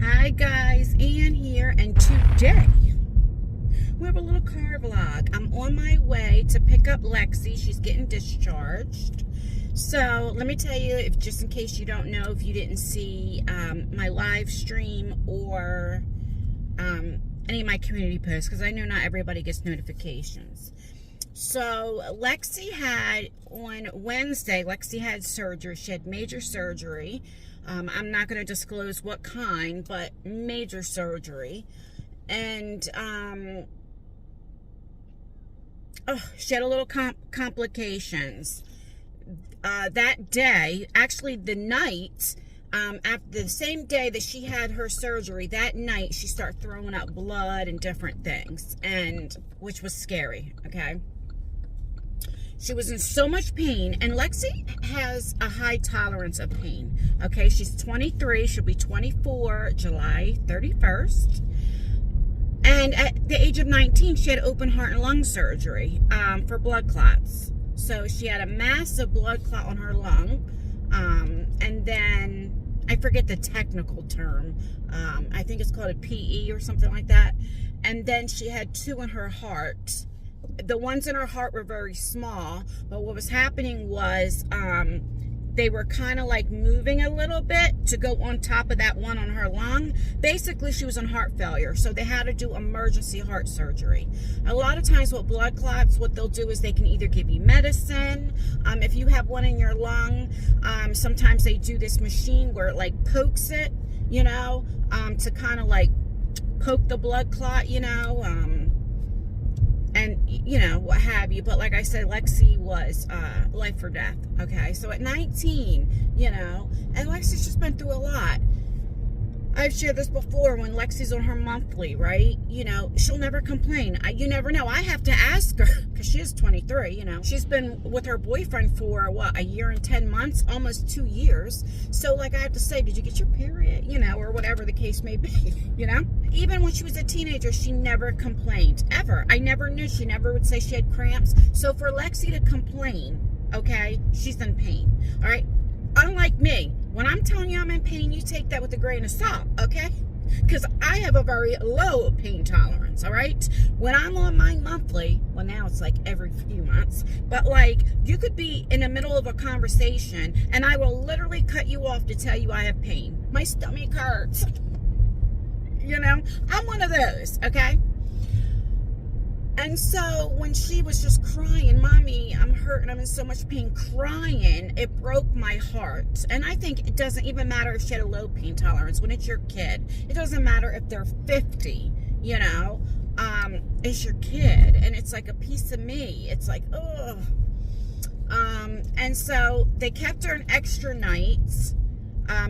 Hi guys, Ann here, and today we have a little car vlog. I'm on my way to pick up Lexi. She's getting discharged. So let me tell you, if just in case you don't know, if you didn't see my live stream or any of my community posts, because I know not everybody gets notifications. So Lexi had, on Wednesday, Lexi had surgery. She had major surgery. I'm not going to disclose what kind, but major surgery. And she had a little complications. That day, actually the night, after the same day that she had her surgery, that night she started throwing up blood and different things, and which was scary, okay? She was in so much pain, and Lexi has a high tolerance of pain, okay? She's 23, she'll be 24 July 31st. And at the age of 19, she had open heart and lung surgery for blood clots. So she had a massive blood clot on her lung, and then, I forget the technical term, I think it's called a PE or something like that. And then she had two in her heart. The ones in her heart were very small, but what was happening was they were kind of like moving a little bit to go on top of that one on her lung. Basically, she was on heart failure, so they had to do emergency heart surgery. A lot of times with blood clots, what they'll do is they can either give you medicine. If you have one in your lung, sometimes they do this machine where it like pokes it, you know, to kind of like poke the blood clot, you know, and you know, what have you. But like I said, Lexi was life or death, okay? So at 19, you know, and Lexi's just been through a lot. I've shared this before, when Lexi's on her monthly, right? You know, she'll never complain. You never know. I have to ask her, because she is 23, you know. She's been with her boyfriend for, what, a year and 10 months? Almost 2 years. So, like, I have to say, did you get your period? You know, or whatever the case may be, you know? Even when she was a teenager, she never complained, ever. I never knew. She never would say she had cramps. So for Lexi to complain, okay, she's in pain, all right? Unlike me, when I'm telling you I'm in pain, you take that with a grain of salt, okay? Because I have a very low pain tolerance, all right? When I'm on my monthly, well, now it's like every few months, but like, you could be in the middle of a conversation and I will literally cut you off to tell you I have pain. My stomach hurts. You know, I'm one of those, okay? And so when she was just crying, Mommy, I'm hurt and I'm in so much pain, crying, it broke my heart. And I think it doesn't even matter if she had a low pain tolerance. When it's your kid, it doesn't matter if they're 50, you know, it's your kid. And it's like a piece of me. It's like, ugh. And so they kept her an extra nights.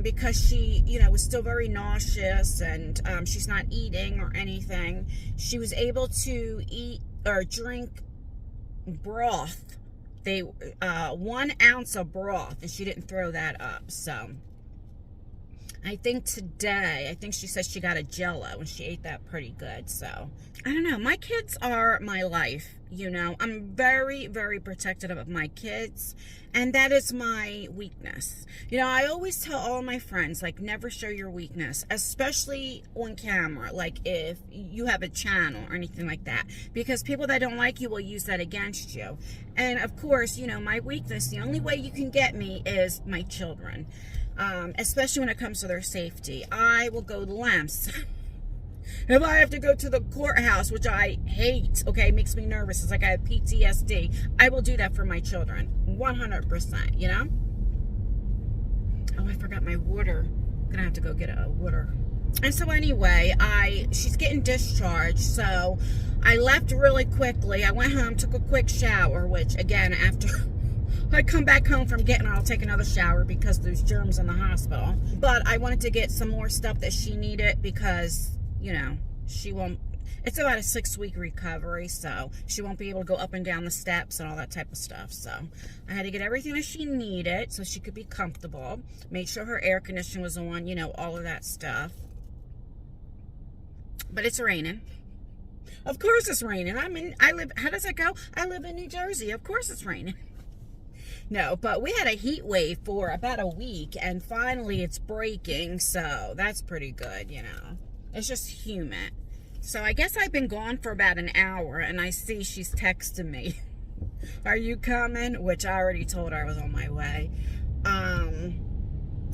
Because she, you know, was still very nauseous, and she's not eating or anything. She was able to eat or drink broth. 1 ounce of broth, and she didn't throw that up. So I think today, I think she said she got a Jello and she ate that pretty good. So I don't know. My kids are my life, you know. I'm very, very protective of my kids, and that is my weakness. You know, I always tell all my friends, like, never show your weakness, especially on camera, like if you have a channel or anything like that, because people that don't like you will use that against you. And of course, you know, my weakness, the only way you can get me is my children. Especially when it comes to their safety. I will go lengths. If I have to go to the courthouse, which I hate, okay, makes me nervous, it's like I have PTSD, I will do that for my children, 100%, you know? Oh, I forgot my water. I'm gonna have to go get a water. And so anyway, she's getting discharged, so I left really quickly. I went home, took a quick shower, which, again, after I come back home from getting her, I'll take another shower because there's germs in the hospital. But I wanted to get some more stuff that she needed because, you know, she won't, it's about a 6-week recovery, so she won't be able to go up and down the steps and all that type of stuff. So I had to get everything that she needed so she could be comfortable. Make sure her air conditioner was on, you know, all of that stuff. But it's raining. Of course it's raining. How does it go? I live in New Jersey. Of course it's raining. No, but we had a heat wave for about a week, and finally it's breaking, so that's pretty good, you know. It's just humid. So I guess I've been gone for about an hour, and I see she's texting me. Are you coming? Which I already told her I was on my way.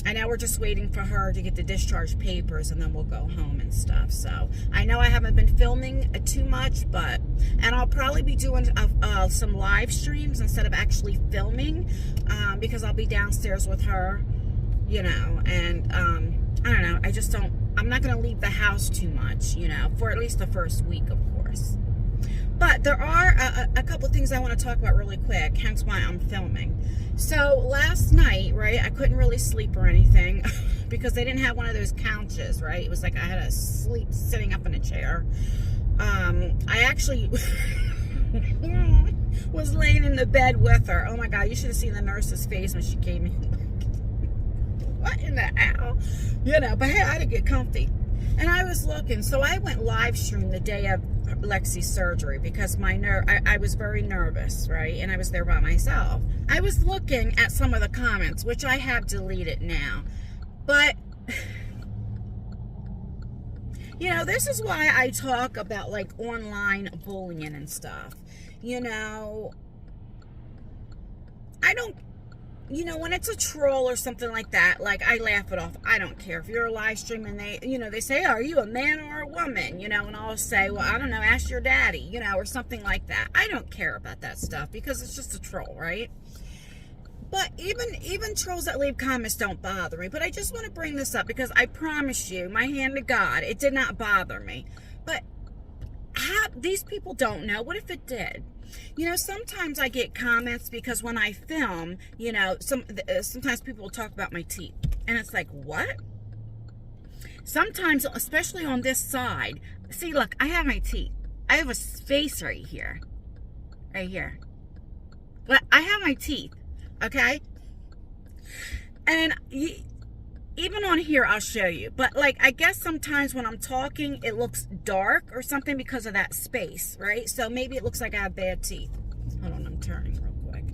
And now we're just waiting for her to get the discharge papers, and then we'll go home and stuff. So I know I haven't been filming too much, and I'll probably be doing some live streams instead of actually filming, because I'll be downstairs with her, you know, and I don't know, I'm not going to leave the house too much, you know, for at least the first week, of course. But there are a couple of things I want to talk about really quick, hence why I'm filming. So last night, right, I couldn't really sleep or anything because they didn't have one of those couches, right? It was like I had to sleep sitting up in a chair. I actually was laying in the bed with her. Oh my God, you should have seen the nurse's face when she came in. What in the hell? You know, but hey, I had to get comfy. And I was looking, so I went live stream the day of Lexi's surgery because I was very nervous, right? And I was there by myself. I was looking at some of the comments, which I have deleted now. But, you know, this is why I talk about, like, online bullying and stuff. You know, you know, when it's a troll or something like that, like, I laugh it off. I don't care. If you're a live stream and they say, are you a man or a woman? You know, and I'll say, well, I don't know, ask your daddy, you know, or something like that. I don't care about that stuff because it's just a troll, right? But even trolls that leave comments don't bother me. But I just want to bring this up because I promise you, my hand to God, it did not bother me. But these people don't know. What if it did? You know, sometimes I get comments because when I film, you know, sometimes people will talk about my teeth. And it's like, what? Sometimes, especially on this side, see, look, I have my teeth. I have a space right here. Right here. But I have my teeth, okay? And even on here, I'll show you. But, like, I guess sometimes when I'm talking, it looks dark or something because of that space, right? So maybe it looks like I have bad teeth. Hold on, I'm turning real quick.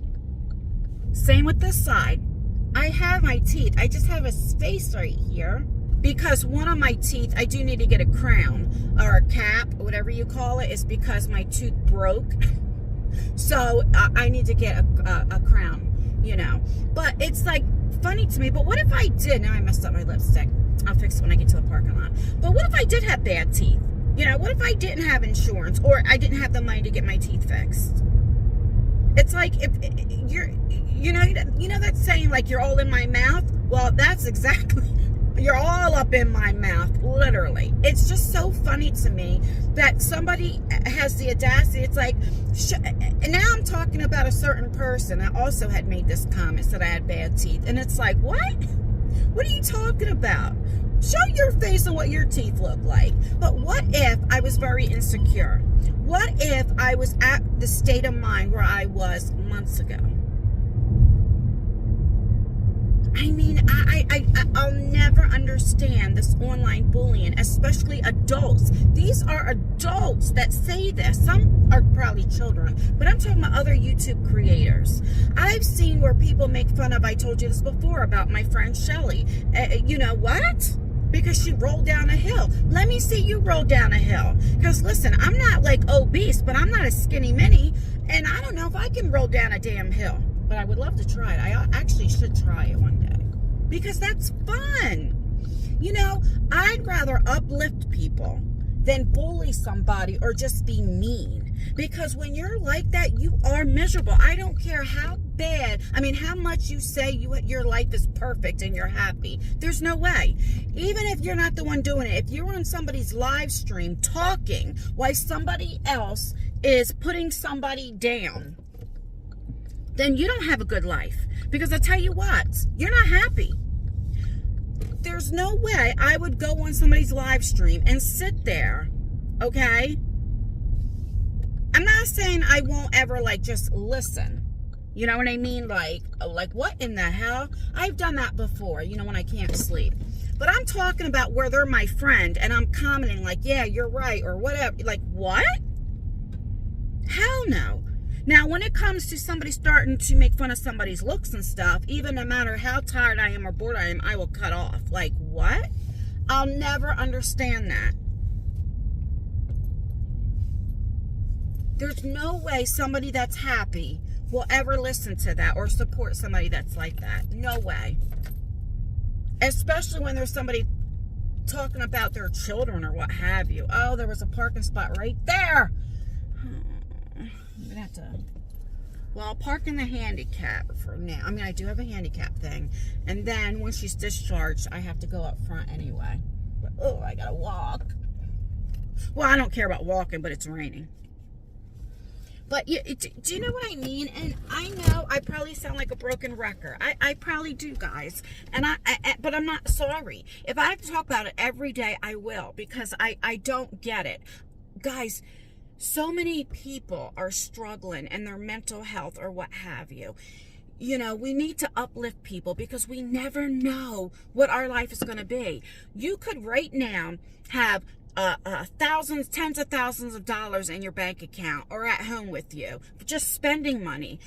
Same with this side. I have my teeth. I just have a space right here because one of my teeth, I do need to get a crown or a cap, whatever you call it, is because my tooth broke. So I need to get a crown, you know. But it's like, funny to me, but what if I did? Now I messed up my lipstick. I'll fix it when I get to the parking lot. But what if I did have bad teeth? You know, what if I didn't have insurance or I didn't have the money to get my teeth fixed? It's like if you're, you know that saying like you're all in my mouth? Well, that's exactly, you're all up in my mouth, literally. It's just so funny to me that somebody has the audacity. It's like, and now I'm talking about a certain person that also had made this comment, said I had bad teeth. And it's like, what? What are you talking about? Show your face and what your teeth look like. But what if I was very insecure? What if I was at the state of mind where I was months ago? I mean, I'll never understand this online bullying, especially adults. These are adults that say this. Some are probably children, but I'm talking about other YouTube creators. I've seen where people make fun of, I told you this before, about my friend Shelly. You know what? Because she rolled down a hill. Let me see you roll down a hill. Because listen, I'm not like obese, but I'm not a skinny mini, and I don't know if I can roll down a damn hill. But I would love to try it. I actually should try it one day. Because that's fun. You know, I'd rather uplift people than bully somebody or just be mean. Because when you're like that, you are miserable. I don't care how bad, how much you say your life is perfect and you're happy. There's no way. Even if you're not the one doing it, if you're on somebody's live stream talking while somebody else is putting somebody down, then you don't have a good life. Because I tell you what, you're not happy. There's no way I would go on somebody's live stream and sit there, okay? I'm not saying I won't ever, like, just listen. You know what I mean? Like what in the hell? I've done that before, you know, when I can't sleep. But I'm talking about where they're my friend and I'm commenting like, yeah, you're right, or whatever. Like, what? Hell no. Now, when it comes to somebody starting to make fun of somebody's looks and stuff, even no matter how tired I am or bored I am, I will cut off. Like, what? I'll never understand that. There's no way somebody that's happy will ever listen to that or support somebody that's like that. No way. Especially when there's somebody talking about their children or what have you. Oh, there was a parking spot right there. I'm gonna have to, well, I'll park in the handicap for now. I mean, I do have a handicap thing. And then when she's discharged, I have to go up front anyway. But, oh, I gotta walk. Well, I don't care about walking, but it's raining. But do you know what I mean? And I know I probably sound like a broken record. I probably do, guys. And but I'm not sorry. If I have to talk about it every day, I will, because I don't get it. Guys, so many people are struggling in their mental health or what have you. You know, we need to uplift people because we never know what our life is going to be. You could right now have thousands, tens of thousands of dollars in your bank account or at home with you, just spending money.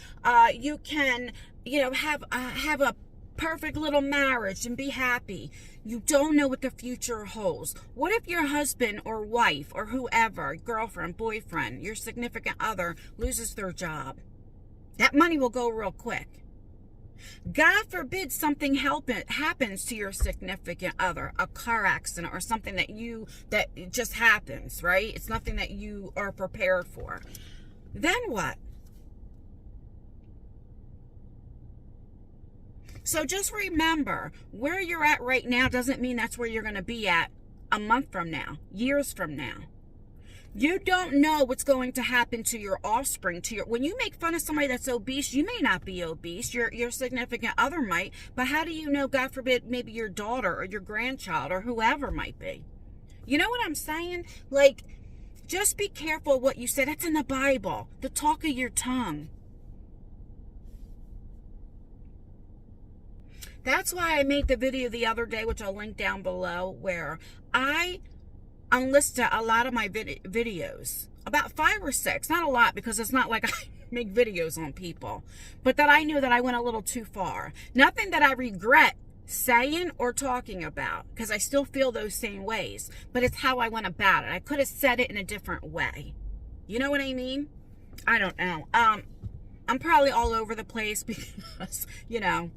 You can, you know, have a perfect little marriage and be happy. You don't know what the future holds. What if your husband or wife or whoever, girlfriend, boyfriend, your significant other loses their job? That money will go real quick. God forbid something happens to your significant other, a car accident or something that just happens, right? It's nothing that you are prepared for. Then what? So just remember, where you're at right now doesn't mean that's where you're going to be at a month from now, years from now. You don't know what's going to happen to your offspring. When you make fun of somebody that's obese, you may not be obese. Your significant other might. But how do you know, God forbid, maybe your daughter or your grandchild or whoever might be? You know what I'm saying? Like, just be careful what you say. That's in the Bible. The talk of your tongue. That's why I made the video the other day, which I'll link down below, where I unlisted a lot of my videos, about 5 or 6, not a lot, because it's not like I make videos on people, but that I knew that I went a little too far. Nothing that I regret saying or talking about, because I still feel those same ways, but it's how I went about it. I could have said it in a different way. You know what I mean? I don't know. I'm probably all over the place because, you know,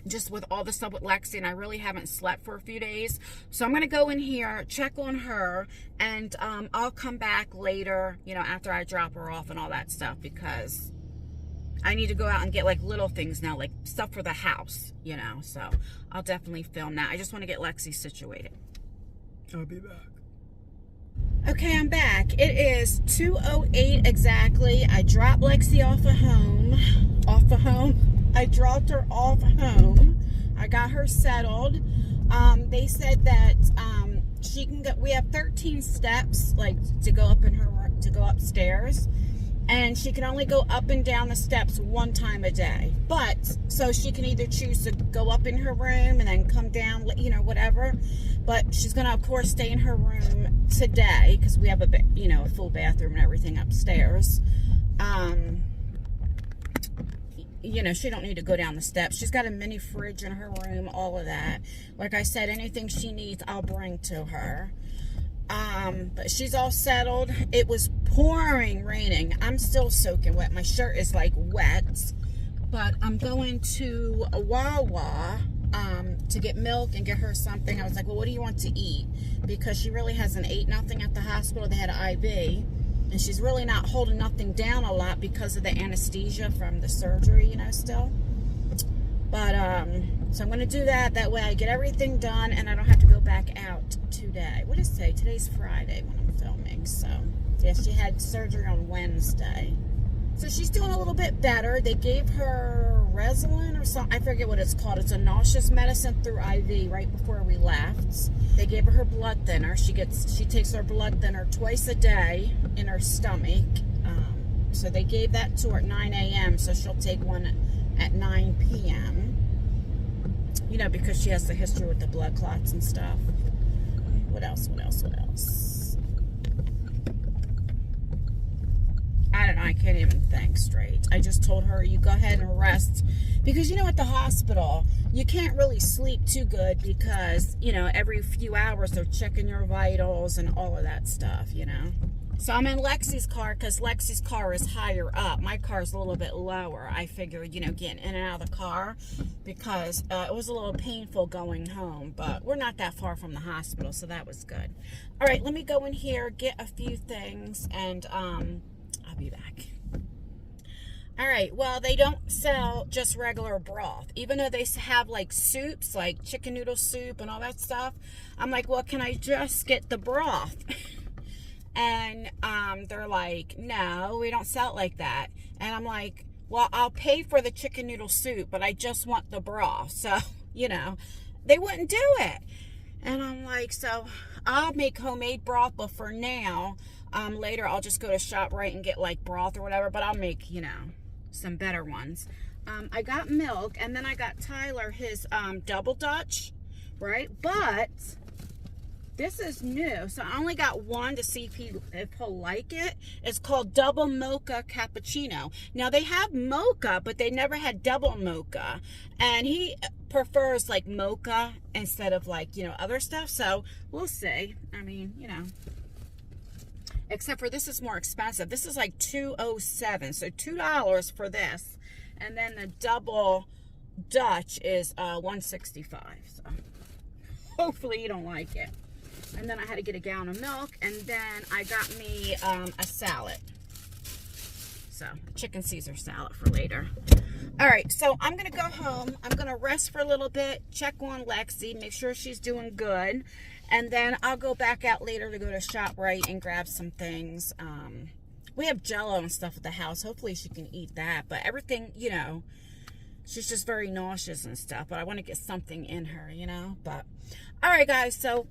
just with all the stuff with Lexi, and I really haven't slept for a few days. So I'm going to go in here, check on her, and I'll come back later, you know, after I drop her off and all that stuff, because I need to go out and get like little things now, like stuff for the house, you know. So I'll definitely film that. I just want to get Lexi situated. I'll be back. Okay, I'm back. It is 2:08 exactly. I dropped Lexi off of home. I dropped her off home. I got her settled. They said that she can go. We have 13 steps, like to go up in her to go upstairs, and she can only go up and down the steps 1 time a day. But so she can either choose to go up in her room and then come down, you know, whatever. But she's gonna, of course, stay in her room today because we have a full bathroom and everything upstairs. You know, she don't need to go down the steps. She's got a mini fridge in her room, all of that. Like I said, anything she needs, I'll bring to her. But she's all settled. It was pouring raining. I'm still soaking wet. My shirt is like wet. But I'm going to a Wawa to get milk and get her something. I was like, well, what do you want to eat? Because she really hasn't ate nothing at the hospital. They had an IV. And she's really not holding nothing down a lot because of the anesthesia from the surgery, you know, still. But, so I'm going to do that. That way I get everything done and I don't have to go back out today. What is today? Today's Friday when I'm filming. So, yeah, she had surgery on Wednesday. So she's doing a little bit better. They gave her Resolin or something. I forget what it's called. It's a nauseous medicine through IV right before we left. They gave her blood thinner. She takes her blood thinner twice a day in her stomach. So they gave that to her at 9 a.m. So she'll take one at 9 p.m. You know, because she has the history with the blood clots and stuff. What else? I don't know. I can't can't even think straight. I just told her, you go ahead and rest. Because, you know, at the hospital, you can't really sleep too good because, you know, every few hours they're checking your vitals and all of that stuff, you know. So I'm in Lexi's car because Lexi's car is higher up. My car is a little bit lower. I figured, you know, getting in and out of the car because it was a little painful going home. But we're not that far from the hospital, so that was good. All right, let me go in here, get a few things, and I'll be back. All right, well, they don't sell just regular broth. Even though they have, like, soups, like chicken noodle soup and all that stuff. I'm like, well, can I just get the broth? And they're like, no, we don't sell it like that. And I'm like, well, I'll pay for the chicken noodle soup, but I just want the broth. So, you know, they wouldn't do it. And I'm like, so I'll make homemade broth, but for now, later I'll just go to ShopRite and get like broth or whatever, but I'll make, you know, some better ones. I got milk, and then I got Tyler his double Dutch, right? But this is new, so I only got one to see if he'll like it. It's called double mocha cappuccino. Now they have mocha, but they never had double mocha, and he prefers like mocha instead of like, you know, other stuff. So we'll see. I mean, you know, except for this is more expensive. This is like $2.07, so $2 for this, and then the double Dutch is $1.65. So hopefully you don't like it. And then I had to get a gallon of milk, and then I got me a salad. So, a chicken Caesar salad for later. All right, so I'm going to go home. I'm going to rest for a little bit, check on Lexi, make sure she's doing good, and then I'll go back out later to go to ShopRite and grab some things. We have Jell-O and stuff at the house. Hopefully she can eat that, but everything, you know, she's just very nauseous and stuff, but I want to get something in her, you know. But, all right, guys, so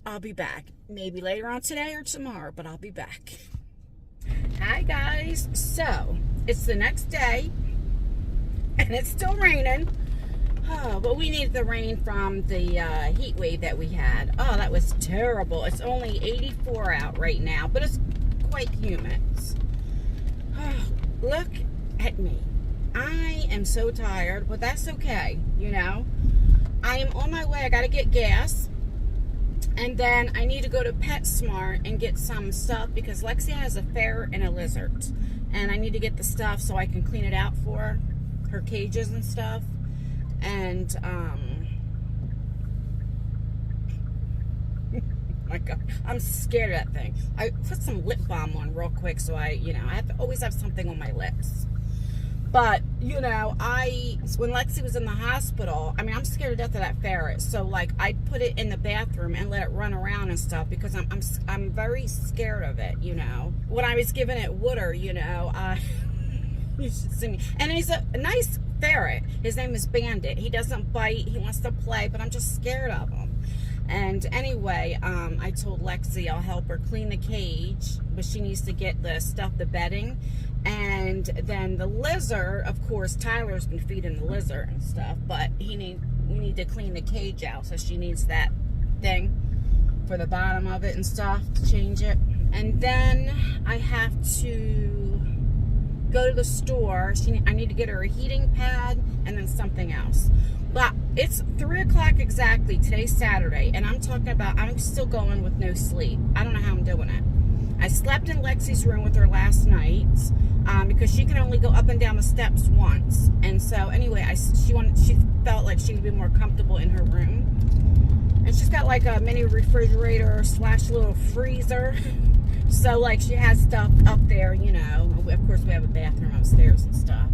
I'll be back. Maybe later on today or tomorrow, but I'll be back. Hi, guys. So, it's the next day, and it's still raining. Oh, but we needed the rain from the heat wave that we had. Oh, that was terrible. It's only 84 out right now, but it's quite humid. Oh, look at me. I am so tired, but that's okay, you know. I am on my way. I got to get gas. And then I need to go to PetSmart and get some stuff because Lexi has a ferret and a lizard. And I need to get the stuff so I can clean it out for her cages and stuff. And, my God, I'm scared of that thing. I put some lip balm on real quick so you know, I have to always have something on my lips. But, you know, when Lexi was in the hospital, I mean, I'm scared to death of that ferret. So, like, I'd put it in the bathroom and let it run around and stuff because I'm very scared of it, you know. When I was giving it water, you know, you should see me. And he's a nice ferret. His name is Bandit. He doesn't bite. He wants to play, but I'm just scared of him. And anyway, I told Lexi I'll help her clean the cage, but she needs to get the bedding. And then the lizard, of course, Tyler's been feeding the lizard and stuff, but we need to clean the cage out, so she needs that thing for the bottom of it and stuff to change it. And then I have to go to the store. I need to get her a heating pad and then something else. But it's 3 o'clock exactly. Today's Saturday, and I'm talking about I'm still going with no sleep. I don't know how I'm doing it. I slept in Lexi's room with her last night because she can only go up and down the steps once. And so anyway, she felt like she would be more comfortable in her room. And she's got like a mini refrigerator / little freezer. So like she has stuff up there, you know. Of course we have a bathroom upstairs and stuff.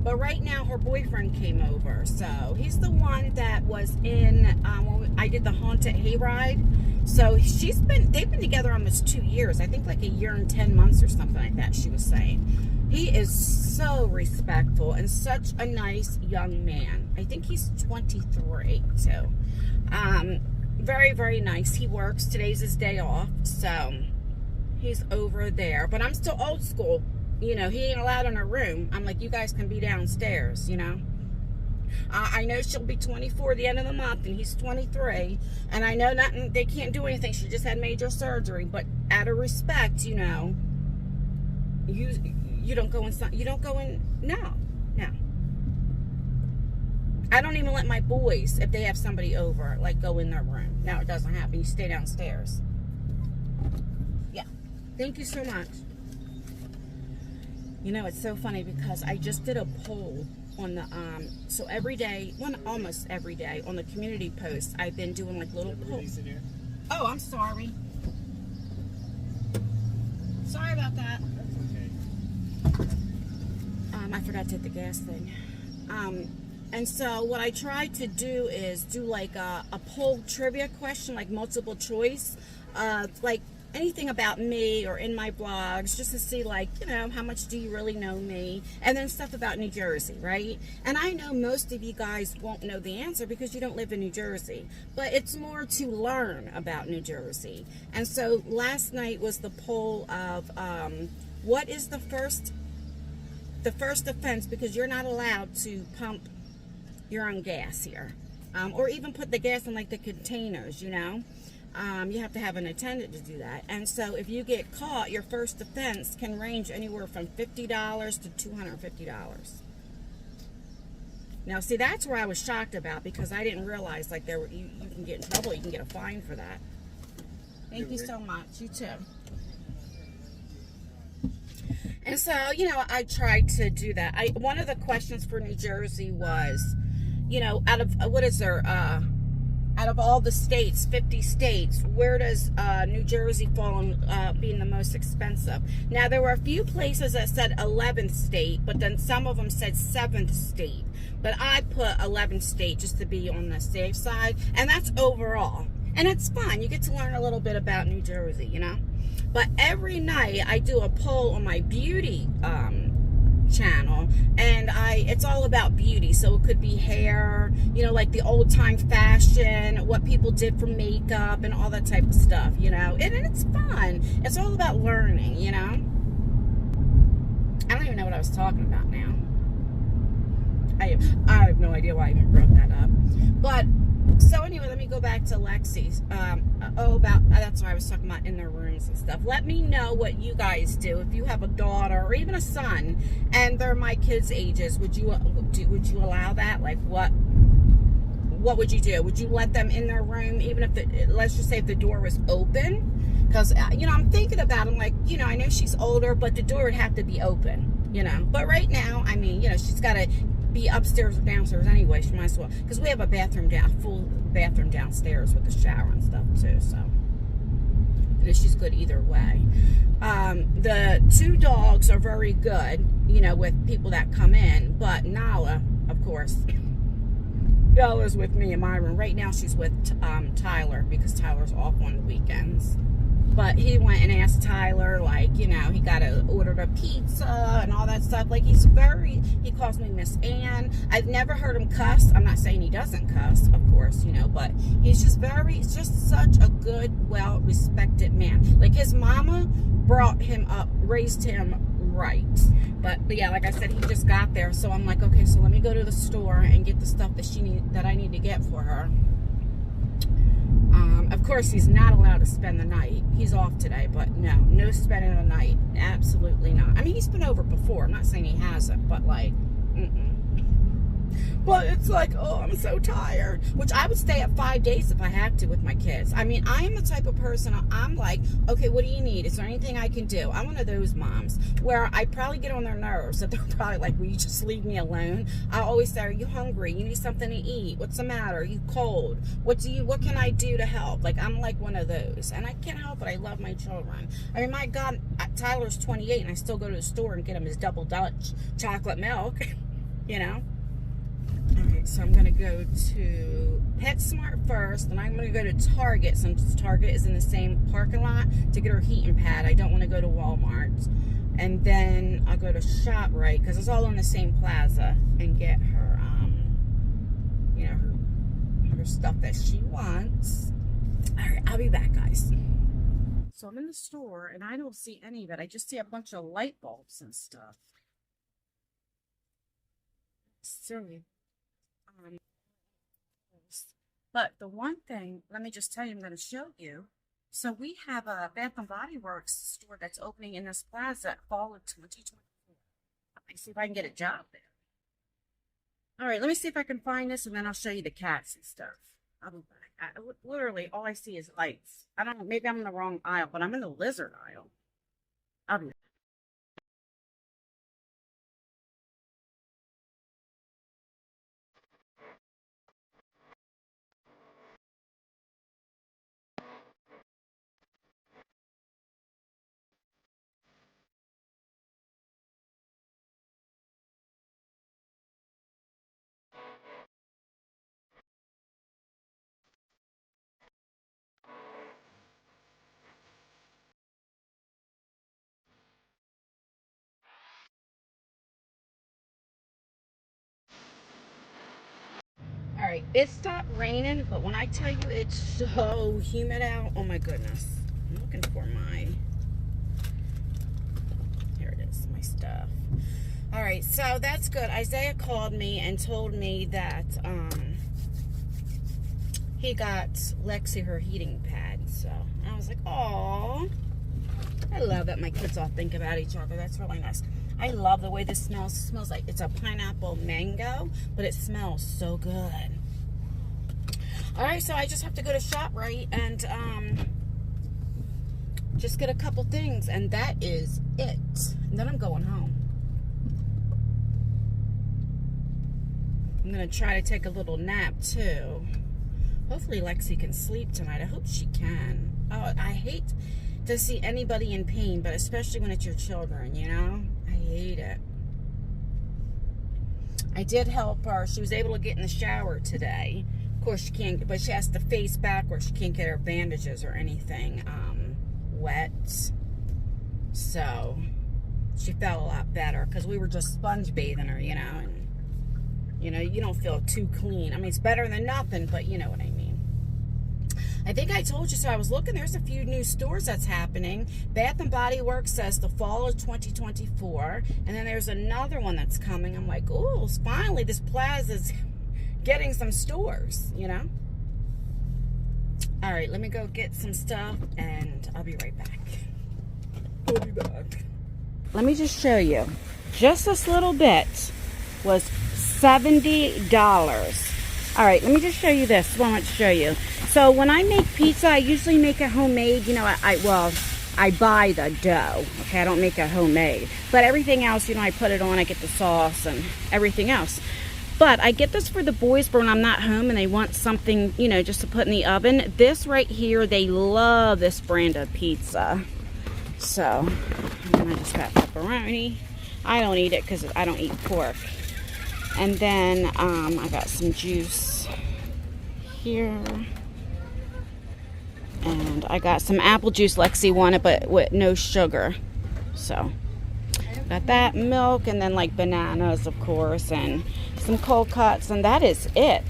But right now her boyfriend came over. So he's the one that was in when I did the haunted hayride. So they've been together almost 2 years. I think like a year and 10 months or something like that, she was saying. He is so respectful and such a nice young man. I think he's 23 too. Very, very nice. He works. Today's his day off. So he's over there. But I'm still old school. You know, he ain't allowed in her room. I'm like, you guys can be downstairs, you know. I know she'll be 24 at the end of the month, and he's 23. And I know they can't do anything. She just had major surgery. But out of respect, you know, You don't go in, no. I don't even let my boys, if they have somebody over, like, go in their room. No, it doesn't happen. You stay downstairs. Yeah. Thank you so much. You know, it's so funny because I just did a poll on the, so every day, well, almost every day, on the community posts, I've been doing, like, little polls. Oh, I'm sorry. Sorry about that. That's okay. I forgot to hit the gas thing. And so what I try to do is do like a poll trivia question, like multiple choice, like anything about me or in my blogs, just to see, like, you know, how much do you really know me, and then stuff about New Jersey, right? And I know most of you guys won't know the answer because you don't live in New Jersey, but it's more to learn about New Jersey. And so last night was the poll of what is the first offense, because you're not allowed to pump your own gas here, or even put the gas in, like, the containers, you know. You have to have an attendant to do that. And so if you get caught, your first offense can range anywhere from $50 to $250. Now, see, that's where I was shocked about, because I didn't realize, like, you can get in trouble, you can get a fine for that. Thank you so much. You too. And so, you know, I tried to do that. One of the questions for New Jersey was, you know, out of all the states, 50 states, where does New Jersey fall on being the most expensive? Now, there were a few places that said 11th state, but then some of them said 7th state. But I put 11th state just to be on the safe side, and that's overall. And it's fun. You get to learn a little bit about New Jersey, you know? But every night I do a poll on my beauty channel, and it's all about beauty. So it could be hair, you know, like the old time fashion, what people did for makeup and all that type of stuff, you know. And it's fun. It's all about learning, you know. I don't even know what I was talking about now. I have no idea why I even brought that up. But so anyway, let me go back to Lexi's. That's what I was talking about, in their rooms and stuff. Let me know what you guys do. If you have a daughter or even a son, and they're my kids' ages, would you allow that? Like, what would you do? Would you let them in their room, even if let's just say if the door was open? Because, you know, I'm thinking about it. I'm like, you know, I know she's older, but the door would have to be open, you know. But right now, I mean, you know, she's got to be upstairs or downstairs anyway. She might as well, because we have a full bathroom downstairs with the shower and stuff too. So, and she's good either way. The two dogs are very good, you know, with people that come in. But Nala, of course, Bella's with me in my room right now. She's with Tyler, because Tyler's off on the weekends. But he went and asked Tyler, like, you know, he got to order a pizza and all that stuff. Like, he calls me Miss Ann. I've never heard him cuss. I'm not saying he doesn't cuss, of course, you know, but he's just such a good, well-respected man. Like, his mama brought him up, raised him right. But yeah, like I said, he just got there. So I'm like, okay, so let me go to the store and get the stuff that I need to get for her. Of course, he's not allowed to spend the night. He's off today, but no spending the night. Absolutely not. I mean, he's been over before. I'm not saying he hasn't, but like, But it's like, oh, I'm so tired. Which I would stay up 5 days if I had to with my kids. I mean, I am the type of person, I'm like, okay, what do you need? Is there anything I can do? I'm one of those moms where I probably get on their nerves. That they're probably like, will you just leave me alone? I always say, are you hungry? You need something to eat? What's the matter? Are you cold? What can I do to help? Like, I'm like one of those. And I can't help it. I love my children. I mean, my God, Tyler's 28 and I still go to the store and get him his double Dutch chocolate milk, you know? Alright, so I'm going to go to PetSmart first, and I'm going to go to Target, since Target is in the same parking lot, to get her heating pad. I don't want to go to Walmart. And then I'll go to ShopRite, because it's all in the same plaza, and get her, you know, her stuff that she wants. Alright, I'll be back, guys. So I'm in the store, and I don't see any of it. I just see a bunch of light bulbs and stuff. Silly. But the one thing, let me just tell you, I'm going to show you. So we have a Bath and Body Works store that's opening in this plaza, fall of 2024. See if I can get a job there. All right, let me see if I can find this, and then I'll show you the cats and stuff. I'll be back. Literally, all I see is lights. I don't know, maybe I'm in the wrong aisle, but I'm in the lizard aisle. I'll be back. All right, it stopped raining, but when I tell you it's so humid out, oh my goodness. I'm looking for my, here it is, my stuff. All right, so that's good. Isaiah called me and told me that he got Lexi her heating pad. So I was like, oh, I love that my kids all think about each other. That's really nice. I love the way this smells. It smells like it's a pineapple mango, but it smells so good. All right, so I just have to go to ShopRite and just get a couple things, and that is it. And then I'm going home. I'm gonna try to take a little nap too. Hopefully Lexi can sleep tonight. I hope she can. Oh, I hate to see anybody in pain, but especially when it's your children, you know? I hate it. I did help her. She was able to get in the shower today. Of course, she can't, but she has to face backwards. She can't get her bandages or anything wet. So she felt a lot better because we were just sponge bathing her, you know, and you know, you don't feel too clean. I mean, it's better than nothing, but you know what I mean. I think I told you, so I was looking, there's a few new stores that's happening. Bath & Body Works says the fall of 2024, and then there's another one that's coming. I'm like, oh, finally, this plaza's getting some stores, you know? All right, let me go get some stuff, and I'll be right back. I'll be back. Let me just show you. Just this little bit was $70. All right, let me just show you this. What I want to show you. So when I make pizza, I usually make it homemade. You know, I buy the dough. Okay, I don't make it homemade. But everything else, you know, I put it on. I get the sauce and everything else. But I get this for the boys for when I'm not home and they want something, you know, just to put in the oven. This right here, they love this brand of pizza. So, and then I just got pepperoni. I don't eat it because I don't eat pork. And then I got some juice here. And I got some apple juice Lexi wanted, but with no sugar. So, got that, milk, and then like bananas, of course, and some cold cuts, and that is it.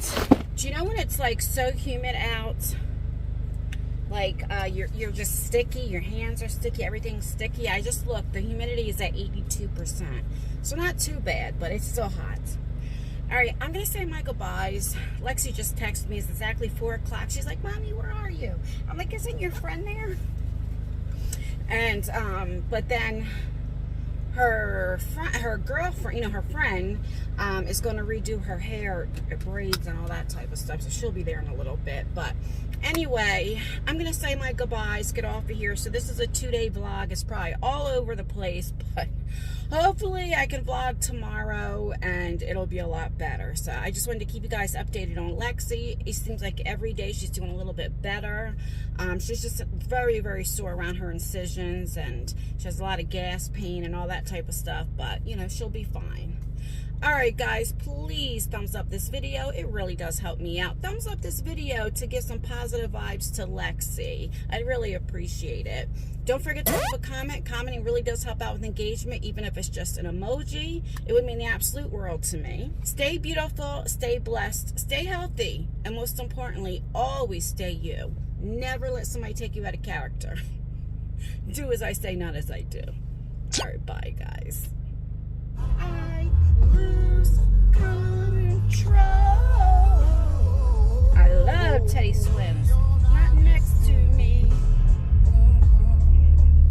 Do you know when it's like so humid out? Like you're just sticky, your hands are sticky, everything's sticky. I just looked, the humidity is at 82%. So not too bad, but it's still hot. All right, I'm gonna say my goodbyes. Lexi just texted me, it's exactly 4 o'clock. She's like, Mommy, where are you? I'm like, isn't your friend there? And, but then her girlfriend, you know, her friend is gonna redo her hair, braids and all that type of stuff. So she'll be there in a little bit. But anyway, I'm gonna say my goodbyes, get off of here. So this is a 2-day vlog. It's probably all over the place, but hopefully I can vlog tomorrow and it'll be a lot better. So I just wanted to keep you guys updated on Lexi. It seems like every day she's doing a little bit better. She's just very, very sore around her incisions and she has a lot of gas pain and all that type of stuff, but you know, she'll be fine. All right, guys, please thumbs up this video. It really does help me out. Thumbs up this video to give some positive vibes to Lexi. I'd really appreciate it. Don't forget to leave a comment. Commenting really does help out with engagement, even if it's just an emoji. It would mean the absolute world to me. Stay beautiful, stay blessed, stay healthy, and most importantly, always stay you. Never let somebody take you out of character. Do as I say, not as I do. All right, bye, guys.